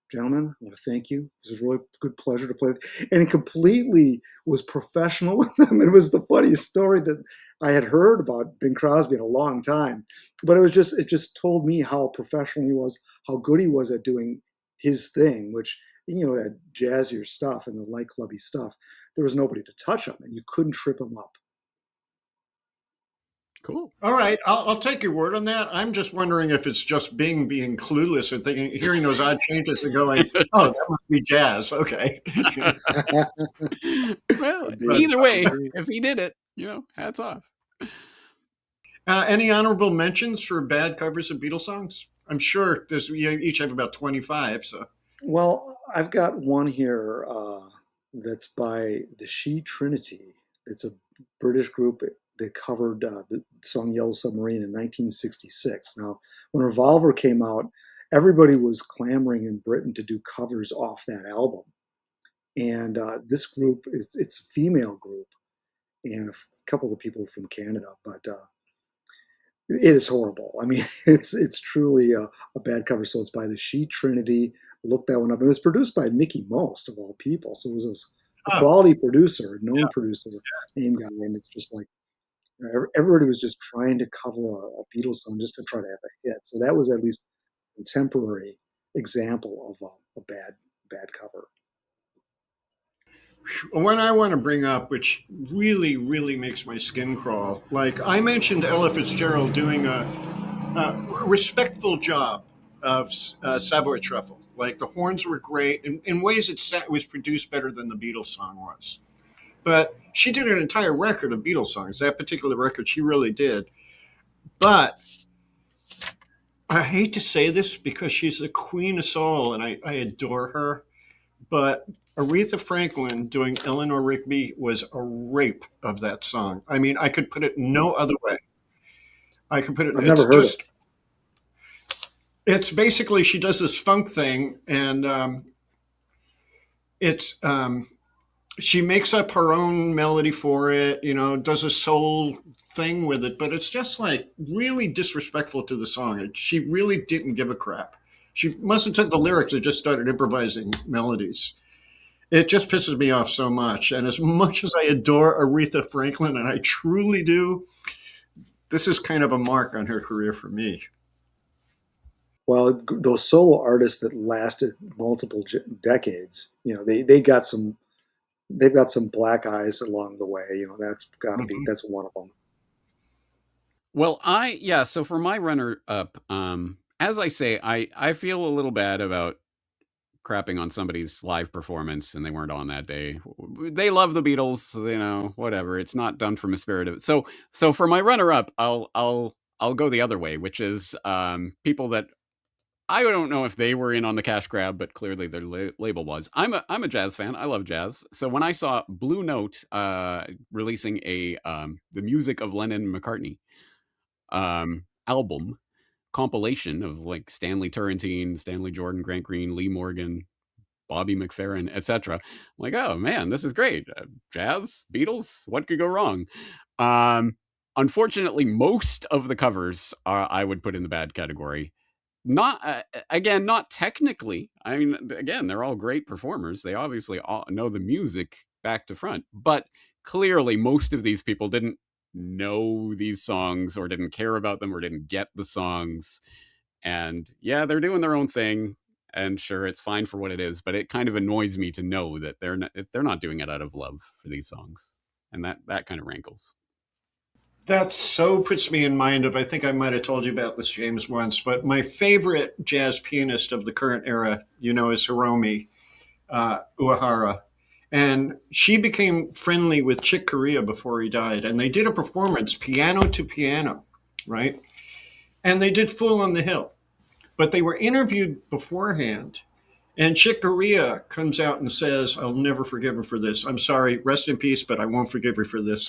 "Gentlemen, I want to thank you. It was a really good pleasure to play with." And he completely was professional with them. It was the funniest story that I had heard about Bing Crosby in a long time. But it just told me how professional he was, how good he was at doing his thing, which, that jazzier stuff and the light clubby stuff. There was nobody to touch him, and you couldn't trip him up. Cool. All right, I'll take your word on that. I'm just wondering if it's just Bing being clueless and hearing those odd changes and going, "Oh, that must be jazz." Okay. Well, either way, if he did it, hats off. Any honorable mentions for bad covers of Beatles songs? I'm sure you each have about 25. So. Well, I've got one here that's by the She Trinity. It's a British group that covered the song Yellow Submarine in 1966. Now, when Revolver came out, everybody was clamoring in Britain to do covers off that album. And this group, it's a female group, and a couple of the people from Canada, but it is horrible. I mean, it's truly a bad cover. So it's by the She Trinity. Look that one up. And it was produced by Mickey Most, of all people. So it was a quality producer, a known producer, name guy. And it's just like, everybody was just trying to cover a Beatles song just to try to have a hit. So that was at least a contemporary example of a bad cover. One I want to bring up, which really, really makes my skin crawl, like I mentioned Ella Fitzgerald doing a respectful job of Savoy Truffle. Like the horns were great. In ways, it was produced better than the Beatles song was. But she did an entire record of Beatles songs. That particular record, she really did. But I hate to say this because she's the queen of soul and I adore her. But Aretha Franklin doing Eleanor Rigby was a rape of that song. I mean, I could put it no other way. I could put it, I've it's never heard just, it. it's basically she does this funk thing and it's, she makes up her own melody for it, you know, does a soul thing with it, but it's just like really disrespectful to the song. She really didn't give a crap. She must have took the lyrics and just started improvising melodies. It just pisses me off so much. And as much as I adore Aretha Franklin, and I truly do, this is kind of a mark on her career for me. Well, those solo artists that lasted multiple decades, you know, they've got some black eyes along the way. You know, that's one of them. Well, so for my runner up, as I say, I feel a little bad about crapping on somebody's live performance and they weren't on that day. They love the Beatles, you know, whatever. It's not done from a spirit of it. So for my runner up, I'll go the other way, which is people that I don't know if they were in on the cash grab, but clearly their label was. I'm a jazz fan. I love jazz. So when I saw Blue Note releasing the music of Lennon and McCartney album compilation of like Stanley Turrentine, Stanley Jordan, Grant Green, Lee Morgan, Bobby McFerrin, etc. I'm like, oh man, this is great. Jazz, Beatles, what could go wrong? Unfortunately, most of the covers I would put in the bad category. Not again, not technically. I mean, again, they're all great performers. They obviously all know the music back to front, but clearly most of these people didn't know these songs or didn't care about them or didn't get the songs. And yeah, they're doing their own thing, and sure, it's fine for what it is, but it kind of annoys me to know that they're not doing it out of love for these songs, and that kind of rankles. That so puts me in mind of, I think I might have told you about this, James, once, but my favorite jazz pianist of the current era, you know, is Hiromi Uehara. And she became friendly with Chick Corea before he died. And they did a performance, piano to piano, right? And they did Fool on the Hill. But they were interviewed beforehand. And Chick Corea comes out and says, I'll never forgive her for this. I'm sorry, rest in peace, but I won't forgive her for this.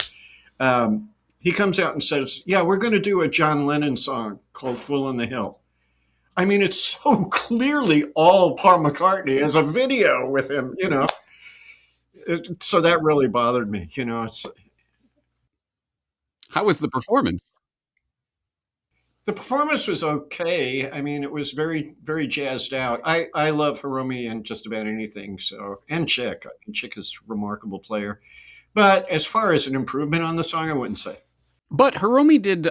He comes out and says, yeah, we're going to do a John Lennon song called Fool on the Hill. I mean, it's so clearly all Paul McCartney as a video with him, you know. So that really bothered me, you know. How was the performance? The performance was okay. I mean, it was very, very jazzed out. I love Hiromi and just about anything. So, and Chick. I mean, Chick is a remarkable player. But as far as an improvement on the song, I wouldn't say. But Hiromi did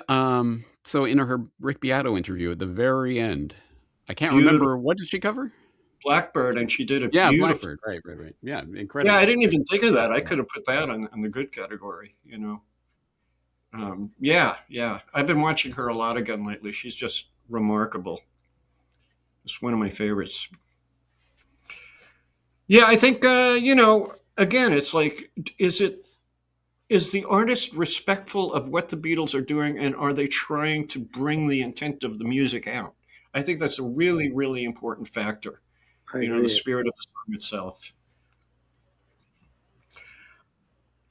so in her Rick Beato interview at the very end. I can't remember, what did she cover? Blackbird, and she did a Yeah, beautiful. Blackbird. Right. Yeah, incredible. Yeah, I didn't even think of that. I could have put that on the good category, you know. Yeah. I've been watching her a lot again lately. She's just remarkable. It's one of my favorites. Yeah, I think, you know, again, it's like, is the artist respectful of what the Beatles are doing, and are they trying to bring the intent of the music out? I think that's a really, really important factor. I You know, agree. the spirit of the song itself.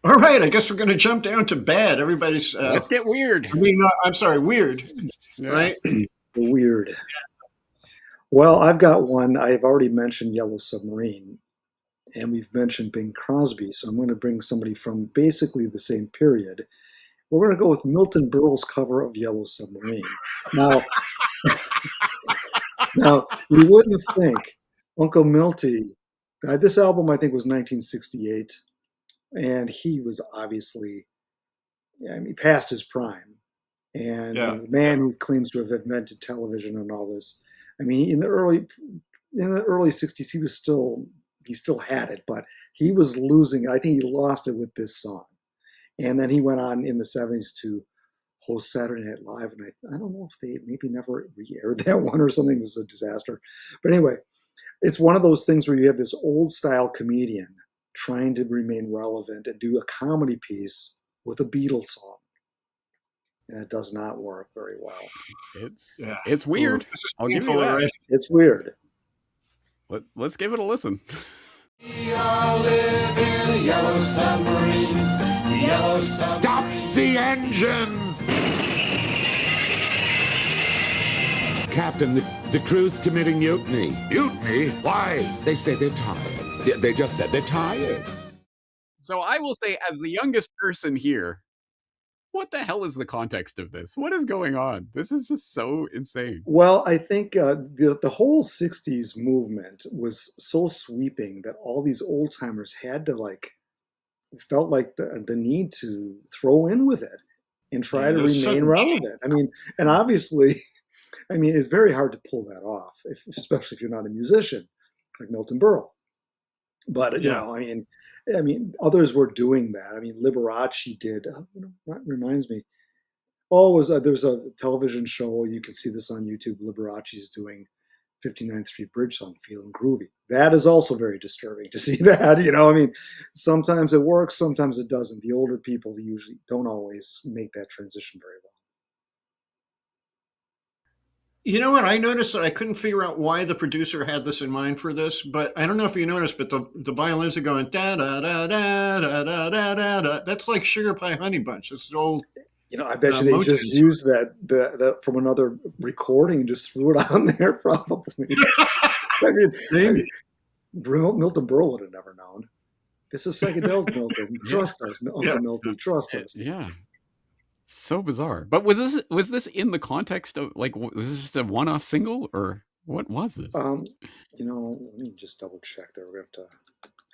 All right, I guess we're going to jump down to bad. Everybody's, Let's get weird. I'm sorry, weird, right? Weird. Well, I've got one. I've already mentioned Yellow Submarine, and we've mentioned Bing Crosby, so I'm going to bring somebody from basically the same period. We're going to go with Milton Berle's cover of Yellow Submarine. Now, now you wouldn't think Uncle Milty. This album, I think, was 1968, and he was obviously, I mean, past his prime. And Yeah. the man who claims to have invented television and all this. I mean, in the early 60s, he still had it, but he was losing it. I think he lost it with this song. And then he went on in the 70s to host Saturday Night Live, and I don't know if they maybe never re-aired that one or something. It was a disaster. But anyway, it's one of those things where you have this old style comedian trying to remain relevant and do a comedy piece with a Beatles song, and it does not work very well. It's weird. This is I'll give you painful that. already. It's weird. Let's give it a listen. We all live in a yellow submarine. The yellow submarine. Stop the engines! Captain, the crew's committing mutiny. Mutiny? Why? They say they're tired. They just said they're tired. So I will say, as the youngest person here, what the hell is the context of this? What is going on? This is just so insane. Well, I think the whole '60s movement was so sweeping that all these old timers had to felt like the need to throw in with it and try to remain relevant. I mean, and obviously, I mean, it's very hard to pull that off, especially if you're not a musician like Milton Berle. But you know, I mean, others were doing that. I mean, Liberace did. That reminds me. Oh, there's a television show. You can see this on YouTube. Liberace's doing 59th Street Bridge song, "Feeling Groovy." That is also very disturbing to see that. I mean, sometimes it works, sometimes it doesn't. The older people usually don't always make that transition very well. You know what? I noticed that I couldn't figure out why the producer had this in mind for this, but I don't know if you noticed, but the violins are going da da da da da da da da da. That's like Sugar Pie Honey Bunch. It's old. I bet you they just used that from another recording and just threw it on there, probably. I mean, Milton Berle would have never known. This is psychedelic, Milton. Trust us, Uncle Milton. Trust us. Yeah. So bizarre. But was this in the context of was this just a one-off single, or what was this? Let me just double check there. We're going to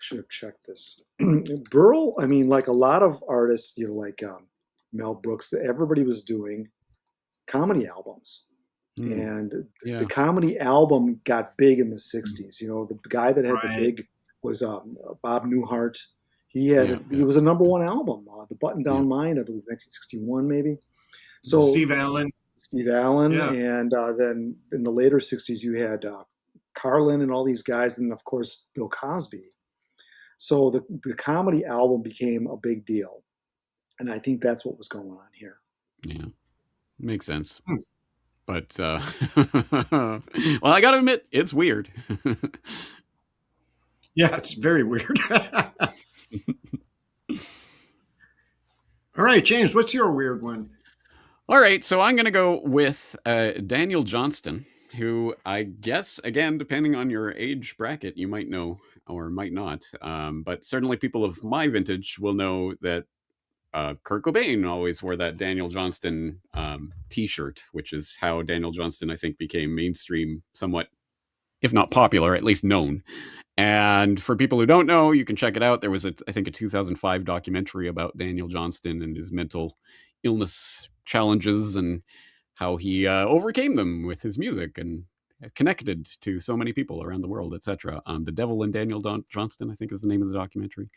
should have checked this. Berle, I mean, like a lot of artists, like Mel Brooks, everybody was doing comedy albums. And the comedy album got big in the 60s. The guy that had the big was Bob Newhart. It was a number one album, The Button Down Mind, I believe, 1961 maybe. So Steve Allen, and then in the later 60s you had Carlin and all these guys, and of course Bill Cosby. So the comedy album became a big deal, and I think that's what was going on here. Yeah, makes sense. But well, I gotta admit, it's weird. Yeah, it's very weird. All right, James, what's your weird one? All right, so I'm going to go with Daniel Johnston, who I guess, again, depending on your age bracket, you might know or might not. But certainly people of my vintage will know that Kurt Cobain always wore that Daniel Johnston T-shirt, which is how Daniel Johnston, I think, became mainstream somewhat, if not popular, at least known. And for people who don't know, you can check it out. There was, I think, a 2005 documentary about Daniel Johnston and his mental illness challenges and how he overcame them with his music and connected to so many people around the world, etc. The Devil and Daniel Johnston, I think, is the name of the documentary.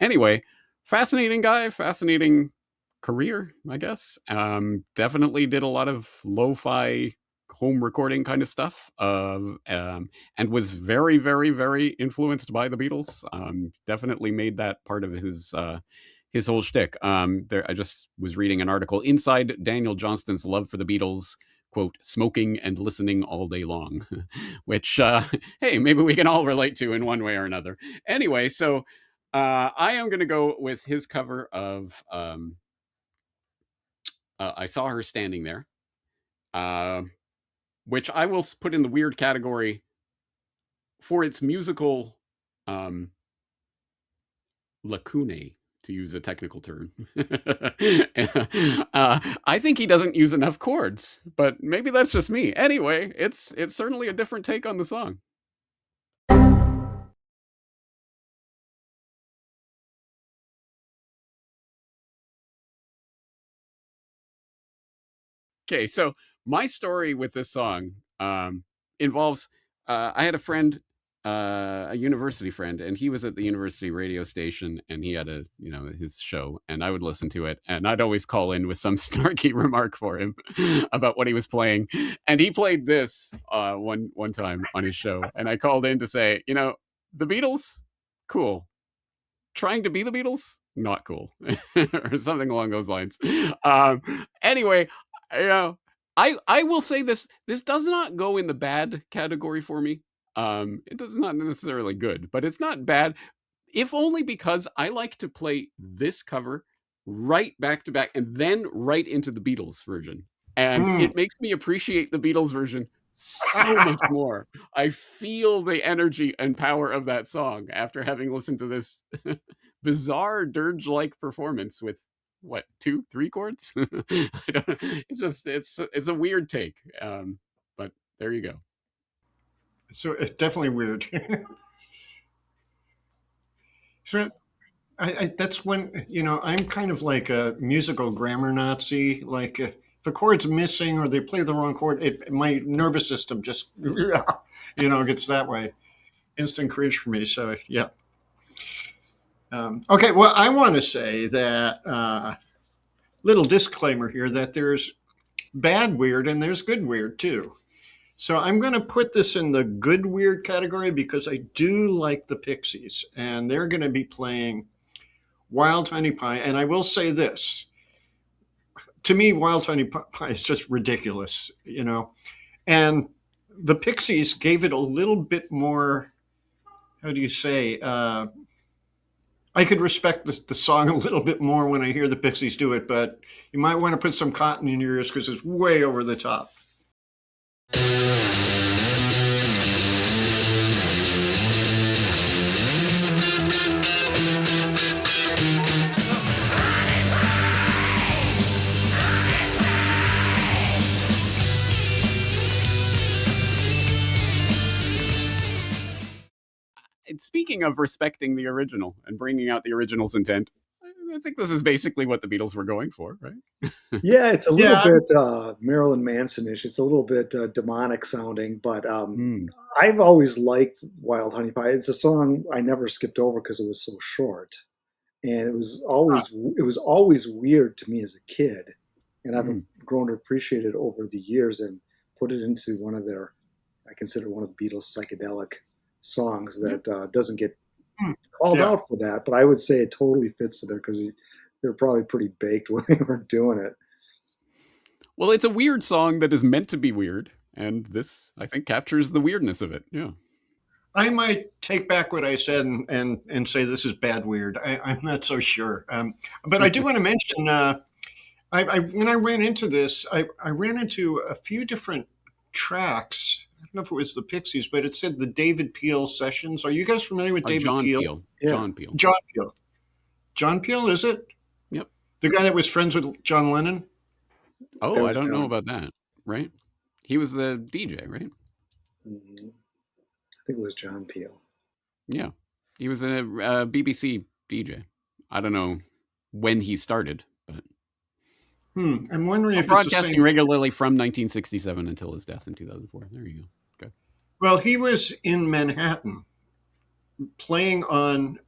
Anyway, fascinating guy, fascinating career, I guess. Definitely did a lot of lo-fi home recording kind of stuff, and was very, very, very influenced by the Beatles. Definitely made that part of his whole shtick. I just was reading an article inside Daniel Johnston's love for the Beatles, quote, smoking and listening all day long, which, hey, maybe we can all relate to in one way or another. Anyway, so I am going to go with his cover of I Saw Her Standing There, which I will put in the weird category for its musical lacunae, to use a technical term. I think he doesn't use enough chords, but maybe that's just me. Anyway, it's certainly a different take on the song. Okay, so my story with this song involves I had a friend a university friend, and he was at the university radio station, and he had his show, and I would listen to it, and I'd always call in with some snarky remark for him about what he was playing, and he played this one time on his show, and I called in to say, the Beatles, cool. Trying to be the Beatles, not cool, or something along those lines. Anyway, I will say this does not go in the bad category for me. It does not necessarily good, but it's not bad, if only because I like to play this cover right back to back and then right into the Beatles version. And it makes me appreciate the Beatles version so much more. I feel the energy and power of that song after having listened to this bizarre dirge-like performance with what, 2-3 chords? It's a weird take, but there you go. So it's definitely weird. So that's when, I'm kind of like a musical grammar Nazi. Like if a chord's missing or they play the wrong chord, my nervous system just, gets that way. Instant cringe for me. So, yeah. Okay, well, I want to say that little disclaimer here that there's bad weird and there's good weird too. So I'm going to put this in the good weird category because I do like the Pixies, and they're going to be playing Wild Honey Pie. And I will say this, to me, Wild Honey Pie is just ridiculous, and the Pixies gave it a little bit more, how do you say, I could respect the song a little bit more when I hear the Pixies do it, but you might want to put some cotton in your ears because it's way over the top. Speaking of respecting the original and bringing out the original's intent, I think this is basically what the Beatles were going for, right? Yeah, it's a little bit Marilyn Manson-ish. It's a little bit demonic sounding, but I've always liked Wild Honey Pie. It's a song I never skipped over because it was so short, and it was always weird to me as a kid, and I've grown to appreciate it over the years and put it into I consider one of the Beatles' psychedelic songs that doesn't get called out for that, but I would say it totally fits there because they're probably pretty baked when they were doing it. Well, it's a weird song that is meant to be weird, and this, I think, captures the weirdness of it. Yeah. I might take back what I said and say this is bad weird. I'm not so sure. But I do want to mention, when I ran into this, I ran into a few different tracks. I don't know if it was the Pixies, but it said the David Peel sessions. Are you guys familiar with David Peel? Yeah. John Peel. John Peel. John Peel, is it? Yep. The guy that was friends with John Lennon? Oh, I don't know about that. Right? He was the DJ, right? Mm-hmm. I think it was John Peel. Yeah. He was a BBC DJ. I don't know when he started, but I'm wondering if broadcasting it's the same... regularly from 1967 until his death in 2004. There you go. Okay. Well, he was in Manhattan playing on,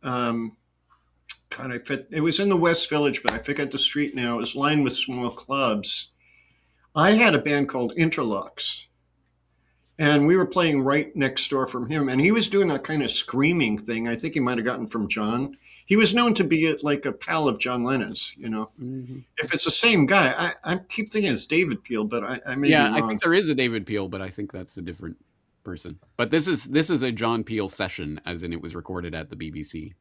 it was in the West Village, but I forget the street now. It was lined with small clubs. I had a band called Interlocks, and we were playing right next door from him, and he was doing that kind of screaming thing. I think he might have gotten from John. He was known to be like a pal of John Lennon's, Mm-hmm. If it's the same guy, I keep thinking it's David Peel, but I may be wrong. I think there is a David Peel, but I think that's a different person. But this is a John Peel session, as in it was recorded at the BBC.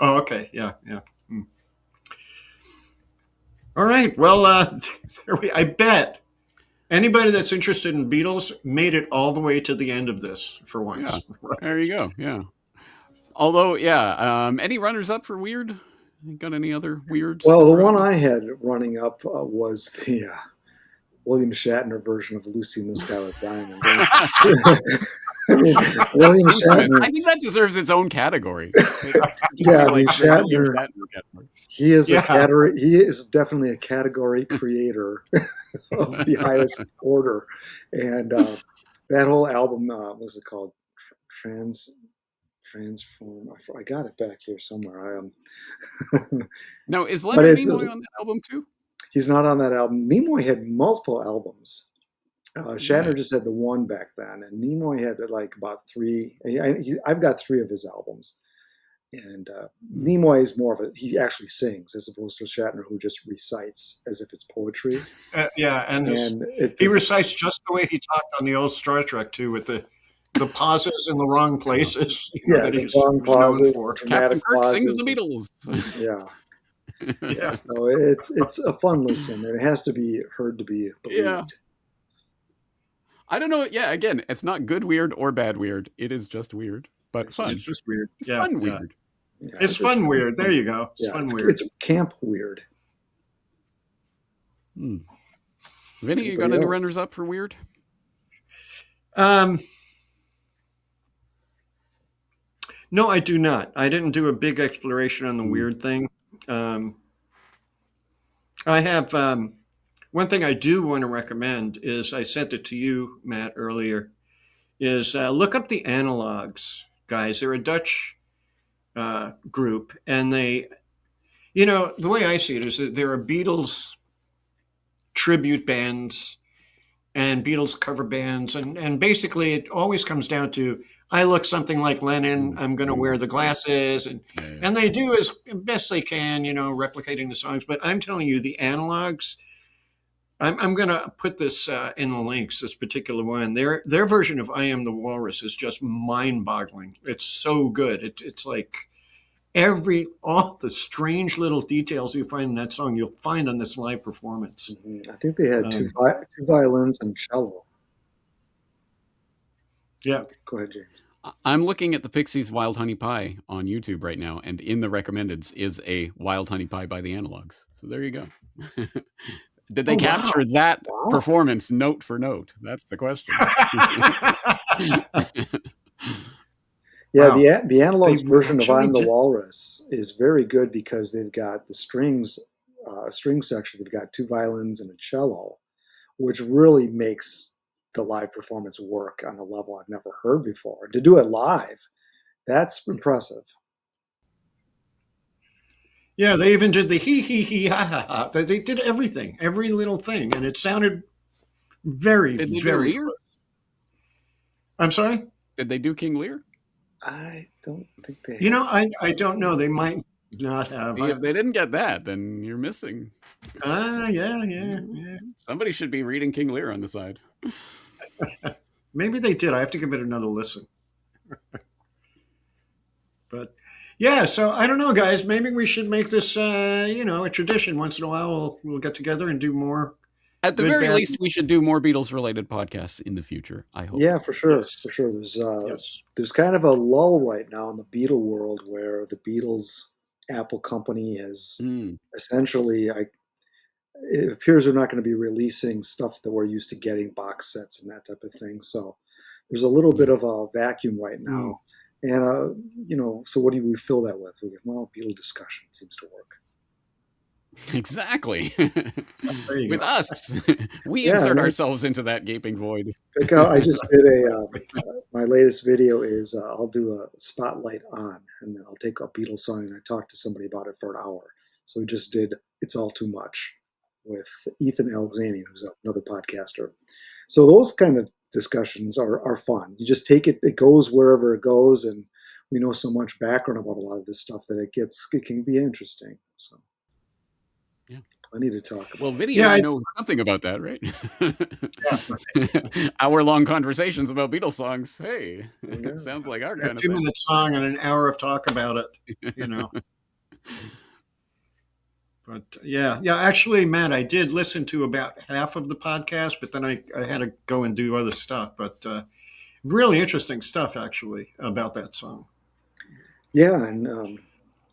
Oh, okay. Yeah. All right. Well, I bet anybody that's interested in Beatles made it all the way to the end of this for once. Yeah. There you go. Yeah. Although, any runners up for weird? You got any other weird? Well, the one I had running up was the William Shatner version of Lucy in the Sky with Diamonds. I mean, William Shatner. I think that deserves its own category. Shatner. He is a category. He is definitely a category creator of the highest order, and that whole album, what's it called? Transform. I got it back here somewhere. Now, is But Leonard it's Nimoy on that album too? he's not on that album. Nimoy had multiple albums. Shatner Yeah. just had the one back then, and Nimoy had like about three. I've got three of his albums, and Nimoy is more of he actually sings as opposed to Shatner, who just recites as if it's poetry. Yeah, and he recites just the way he talked on the old Star Trek too, with the pauses in the wrong places. Yeah, the wrong pauses, dramatic Captain Kirk pauses. sings the Beatles. Yeah. Yeah. So it's a fun listen, and it has to be heard to be believed. Yeah. I don't know. Yeah, again, it's not good weird or bad weird. It is just weird, but fun. It's just weird. It's Yeah, fun yeah. weird. Yeah, It's fun weird. There you go. It's fun weird. It's camp weird. Vinny, you got Anybody any else? runners up for weird? No, I do not. I didn't do a big exploration on the weird thing. I have one thing I do want to recommend is I sent it to you, Matt, earlier. Is look up the Analogs, guys. They're a Dutch group, and they, the way I see it is that there are Beatles tribute bands and Beatles cover bands, and basically it always comes down to I look something like Lennon. I'm going to wear the glasses, and they do as best they can, replicating the songs. But I'm telling you, the Analogs. I'm going to put this in the links. This particular one, their version of "I Am the Walrus" is just mind-boggling. It's so good. It's like all the strange little details you find in that song, you'll find on this live performance. Mm-hmm. I think they had two violins and cello. Yeah. Go ahead, James. I'm looking at the Pixies Wild Honey Pie on YouTube right now, and in the recommendeds is a Wild Honey Pie by the Analogs. So there you go. Did they capture that performance note for note? That's the question. Yeah, the Analogs version of "I'm the Walrus" is very good because they've got the strings, a string section. They've got two violins and a cello, which really makes the live performance work on a level I've never heard before. To do it live, that's impressive. Yeah, they even did the hee hee hee ha ha ha. They did everything, every little thing, and it sounded very, Did they very do Lear? good. I'm sorry? Did they do King Lear? I don't think they. I don't know. They might not have. See, if they didn't get that, then you're missing. Yeah. Somebody should be reading King Lear on the side. Maybe they did. I have to give it another listen. But yeah, so I don't know, guys. Maybe we should make this, a tradition. Once in a while, we'll get together and do more. At the Good very band. least, we should do more Beatles-related podcasts in the future, I hope. Yeah, for sure. Yes. For sure. Yes. There's kind of a lull right now in the Beatle world where the Beatles Apple company has essentially, it appears they're not going to be releasing stuff that we're used to getting, box sets and that type of thing. So there's a little bit of a vacuum right now. And, so what do we fill that with? We go, well, Beatle discussion seems to work. Exactly. There you With go. us, we Yeah, insert right. ourselves into that gaping void. I just did my latest video is I'll do a spotlight on, and then I'll take a Beatles song and I talk to somebody about it for an hour. So we just did It's All Too Much with Ethan Alexanian, who's another podcaster. So those kind of discussions are fun. You just take it goes wherever it goes, and we know so much background about a lot of this stuff that it can be interesting. So yeah, plenty to talk about. Well, Vinny Yeah, and I know something about that, right? Hour-long conversations about Beatles songs. Hey, it sounds like our A kind of thing. 2-minute song and an hour of talk about it, But yeah. Actually, Matt, I did listen to about half of the podcast, but then I had to go and do other stuff. But really interesting stuff, actually, about that song. Yeah, and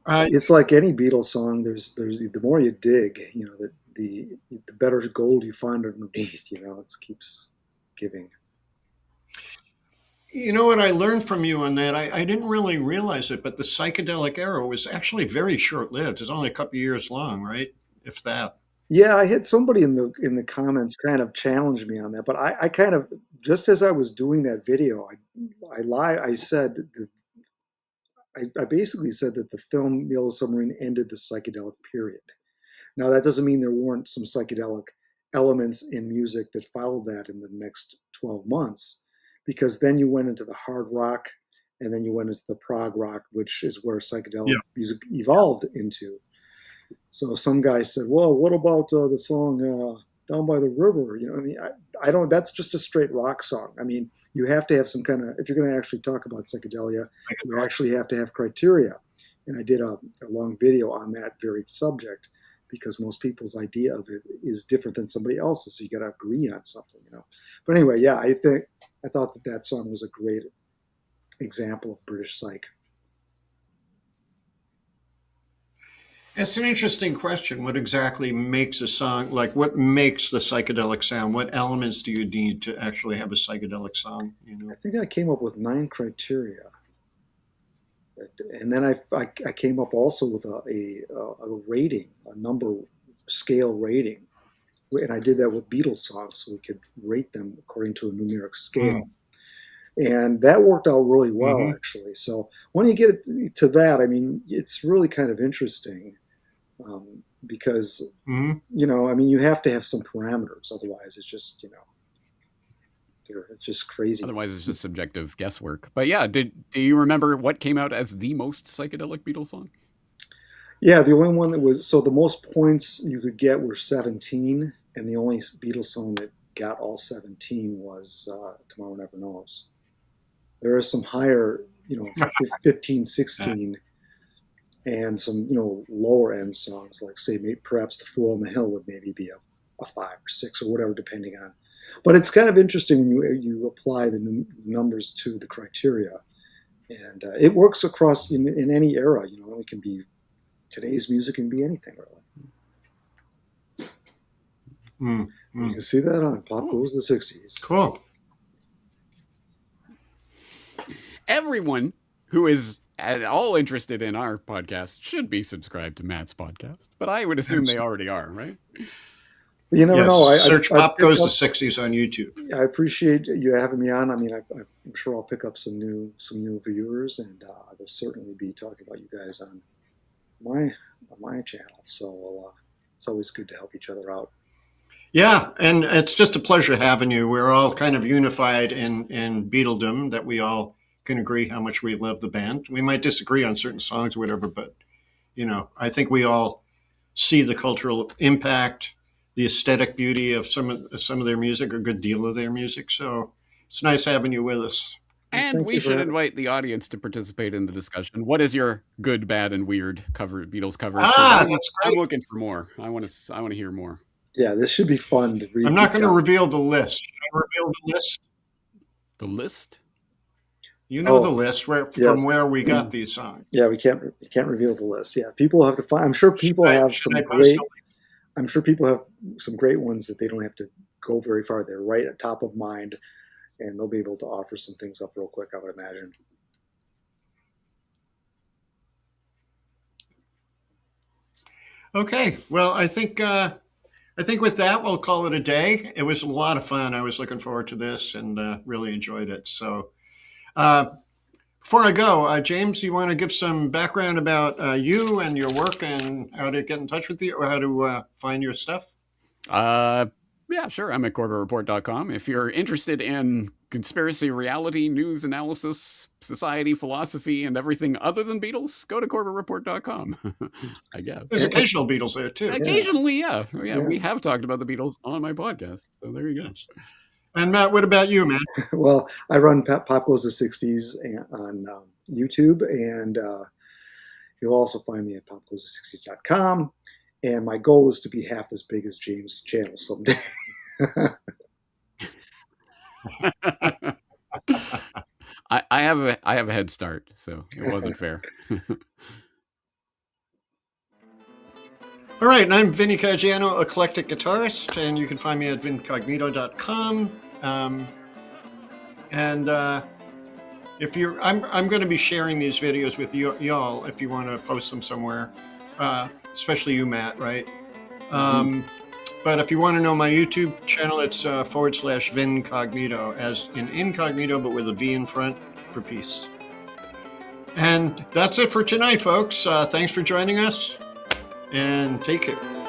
it's like any Beatles song. There's the more you dig, the better gold you find underneath. It keeps giving. You know what I learned from you on that? I didn't really realize it, but the psychedelic era was actually very short-lived. It's only a couple of years long, right? If that. Yeah, I had somebody in the comments kind of challenge me on that, but I kind of, just as I was doing that video, I said that I basically said that the film Yellow Submarine ended the psychedelic period. Now that doesn't mean there weren't some psychedelic elements in music that followed that in the next 12 months, because then you went into the hard rock, and then you went into the prog rock, which is where psychedelic music evolved into. So some guy said, "Well, what about the song Down by the River?" You know, I mean, I don't. That's just a straight rock song. I mean, you have to have some kind of. If you're going to actually talk about psychedelia, you actually have to have criteria. And I did a long video on that very subject, because most people's idea of it is different than somebody else's. So you got to agree on something, you know. But anyway, yeah, I thought that song was a great example of British psych. It's an interesting question. What exactly makes a song, like what makes the psychedelic sound? What elements do you need to actually have a psychedelic song? You know, I think I came up with 9 criteria. And then I came up also with a rating, a number scale rating. And I did that with Beatles songs, so we could rate them according to a numeric scale. And that worked out really well, actually. So when you get to that, I mean, it's really kind of interesting, because, you know, I mean, you have to have some parameters. Otherwise, it's just, you know, it's just crazy. Otherwise, it's just subjective guesswork. But yeah, do you remember what came out as the most psychedelic Beatles song? Yeah, the only one that was, so the most points you could get were 17, and the only Beatles song that got all 17 was Tomorrow Never Knows. There are some higher, you know, 15, 16, and some, you know, lower end songs, like say perhaps The Fool on the Hill would maybe be a 5 or 6 or whatever, depending on. But it's kind of interesting when you apply the numbers to the criteria, and it works across in any era. You know, it can be today's music, can be anything really. You can see that on Pop Goes the 60s. Cool. Everyone who is at all interested in our podcast should be subscribed to Matt's podcast, but I would assume they already are, right? You never know. Search Pop Goes the 60s on YouTube. I appreciate you having me on. I mean, I'm sure I'll pick up some new viewers, and I will certainly be talking about you guys on my channel. So it's always good to help each other out. Yeah, and it's just a pleasure having you. We're all kind of unified in Beatledom, that we all can agree how much we love the band. We might disagree on certain songs or whatever, but, you know, I think we all see the cultural impact, the aesthetic beauty of some of their music, a good deal of their music. So it's nice having you with us. And we should invite the audience to participate in the discussion. What is your good, bad, and weird Beatles covers? That's great. I'm looking for more. I want to hear more. Yeah, this should be fun to read. I'm not going to reveal the list. Should I reveal the list? The list? You know the list from where we got these songs. Yeah, you can't reveal the list. Yeah, people have to find. I'm sure people have some great. I'm sure people have some great ones that they don't have to go very far. They're right at top of mind, and they'll be able to offer some things up real quick, I would imagine. Okay, well, I think with that we'll call it a day. It was a lot of fun. I was looking forward to this and really enjoyed it. So, before I go, James, you want to give some background about you and your work and how to get in touch with you, or how to find your stuff? Yeah, sure. I'm at CorbettReport.com. If you're interested in conspiracy, reality, news analysis, society, philosophy, and everything other than Beatles, go to CorbettReport.com, I guess. There's occasional Beatles there, too. Occasionally, yeah. We have talked about the Beatles on my podcast, so there you go. And Matt, what about you, man? Well, I run Pop Goes the 60s on YouTube, and you'll also find me at popgoes60s.com. And my goal is to be half as big as James' channel someday. I have a head start, so it wasn't fair. All right, and I'm Vinny Caggiano, eclectic guitarist, and you can find me at vincognito.com. If you're, I'm going to be sharing these videos with y'all if you want to post them somewhere, especially you, Matt, right? But if you want to know my YouTube channel, it's /vincognito, as in incognito, but with a V in front. for peace. And that's it for tonight, folks. Thanks for joining us, and take care.